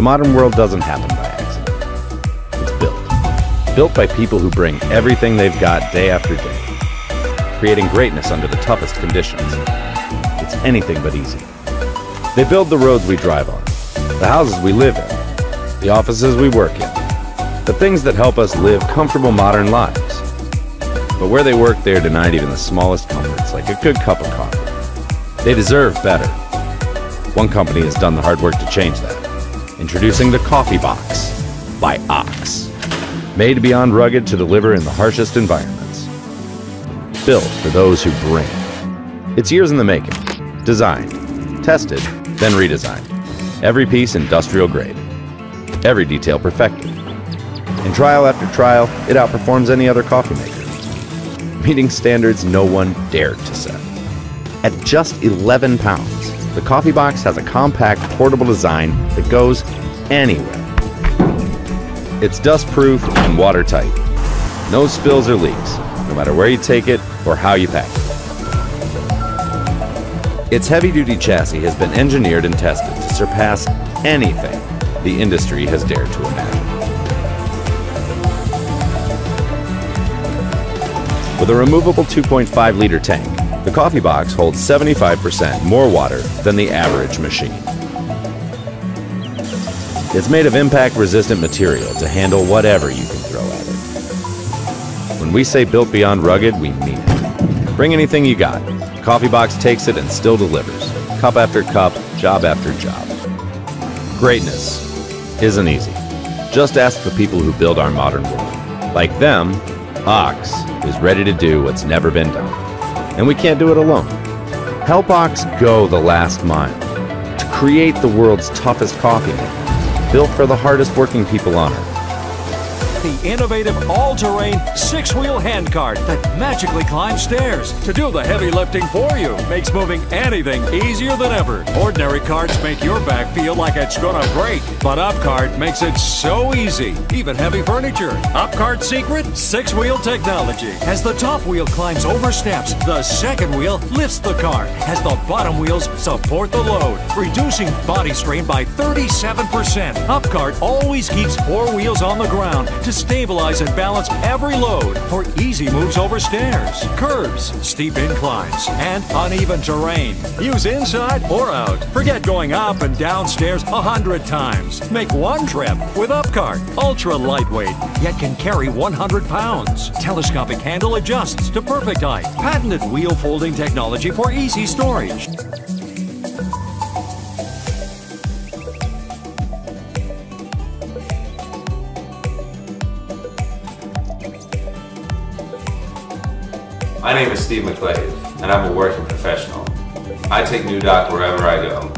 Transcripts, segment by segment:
The modern world doesn't happen by accident. It's built. Built by people who bring everything they've got day after day, creating greatness under the toughest conditions. It's anything but easy. They build the roads we drive on, the houses we live in, the offices we work in, the things that help us live comfortable modern lives. But where they work, they are denied even the smallest comforts, like a good cup of coffee. They deserve better. One company has done the hard work to change that. Introducing the Coffee Box by Ox. Made beyond rugged to deliver in the harshest environments. Built for those who bring. It's years in the making. Designed, tested, then redesigned. Every piece industrial grade. Every detail perfected. In trial after trial, it outperforms any other coffee maker. Meeting standards no one dared to set. At just 11 pounds, the Coffee Box has a compact, portable design that goes anywhere. It's dust-proof and watertight. No spills or leaks, no matter where you take it or how you pack it. Its heavy-duty chassis has been engineered and tested to surpass anything the industry has dared to imagine. With a removable 2.5-liter tank, the Coffee Box holds 75% more water than the average machine. It's made of impact-resistant material to handle whatever you can throw at it. When we say built beyond rugged, we mean it. Bring anything you got. Coffee Box takes it and still delivers. Cup after cup, job after job. Greatness isn't easy. Just ask the people who build our modern world. Like them, Ox is ready to do what's never been done. And we can't do it alone. Help Ox go the last mile to create the world's toughest coffee maker, built for the hardest working people on Earth. The innovative all-terrain six-wheel handcart that magically climbs stairs to do the heavy lifting for you. Makes moving anything easier than ever. Ordinary carts make your back feel like it's gonna break, but UpCart makes it so easy. Even heavy furniture. UpCart's secret? Six-wheel technology. As the top wheel climbs over steps, the second wheel lifts the cart as the bottom wheels support the load, reducing body strain by 37%. UpCart always keeps four wheels on the ground to stabilize and balance every load for easy moves over stairs, curbs, steep inclines, and uneven terrain. Use inside or out. Forget going up and down stairs 100 times. Make one trip with UpCart. Ultra lightweight, yet can carry 100 pounds. Telescopic handle adjusts to perfect height. Patented wheel folding technology for easy storage. My name is Steve McClave, and I'm a working professional. I take NuDock wherever I go.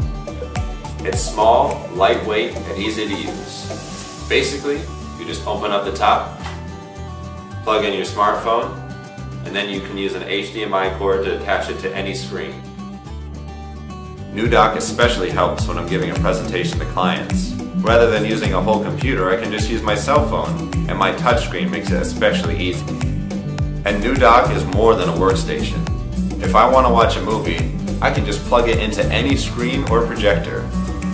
It's small, lightweight, and easy to use. Basically, you just open up the top, plug in your smartphone, and then you can use an HDMI cord to attach it to any screen. NuDock especially helps when I'm giving a presentation to clients. Rather than using a whole computer, I can just use my cell phone, and my touchscreen makes it especially easy. And NuDock is more than a workstation. If I want to watch a movie, I can just plug it into any screen or projector.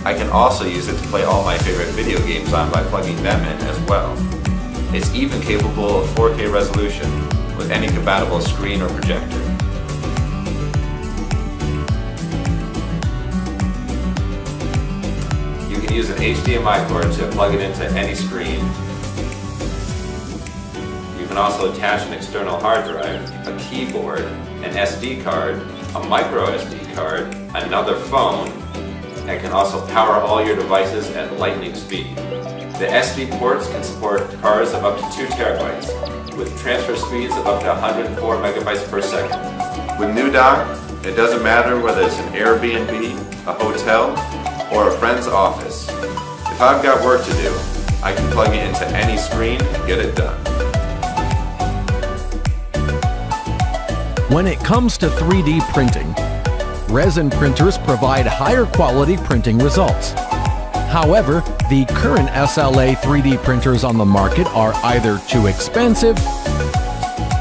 I can also use it to play all my favorite video games on by plugging them in as well. It's even capable of 4K resolution with any compatible screen or projector. You can use an HDMI cord to plug it into any screen. You can also attach an external hard drive, a keyboard, an SD card, a micro SD card, another phone, and can also power all your devices at lightning speed. The SD ports can support cards of up to 2 terabytes, with transfer speeds of up to 104 megabytes per second. With NuDock, it doesn't matter whether it's an Airbnb, a hotel, or a friend's office. If I've got work to do, I can plug it into any screen and get it done. When it comes to 3D printing, resin printers provide higher quality printing results. However, the current SLA 3D printers on the market are either too expensive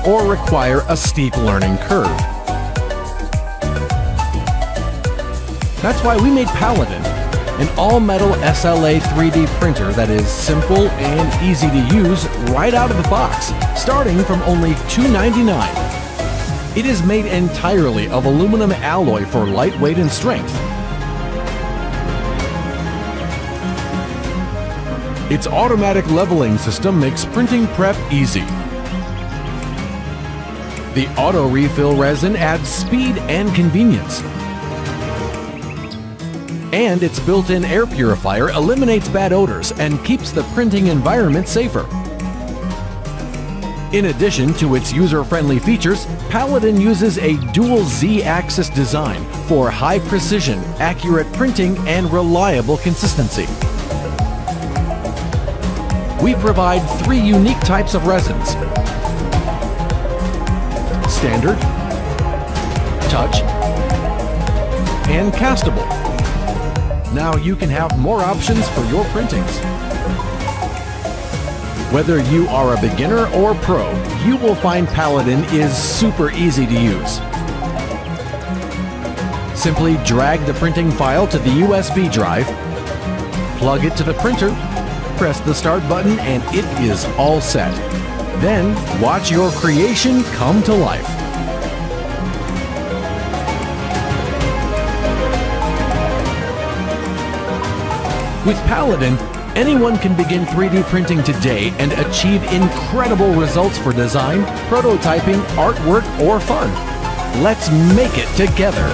or require a steep learning curve. That's why we made Paladin, an all-metal SLA 3D printer that is simple and easy to use right out of the box, starting from only $299. It is made entirely of aluminum alloy for lightweight and strength. Its automatic leveling system makes printing prep easy. The auto refill resin adds speed and convenience. And its built-in air purifier eliminates bad odors and keeps the printing environment safer. In addition to its user-friendly features, Paladin uses a dual Z-axis design for high precision, accurate printing, and reliable consistency. We provide 3 unique types of resins: standard, touch, and castable. Now you can have more options for your printings. Whether you are a beginner or pro, you will find Paladin is super easy to use. Simply drag the printing file to the USB drive, plug it to the printer, press the start button, and it is all set. Then watch your creation come to life. With Paladin, anyone can begin 3D printing today and achieve incredible results for design, prototyping, artwork, or fun. Let's make it together.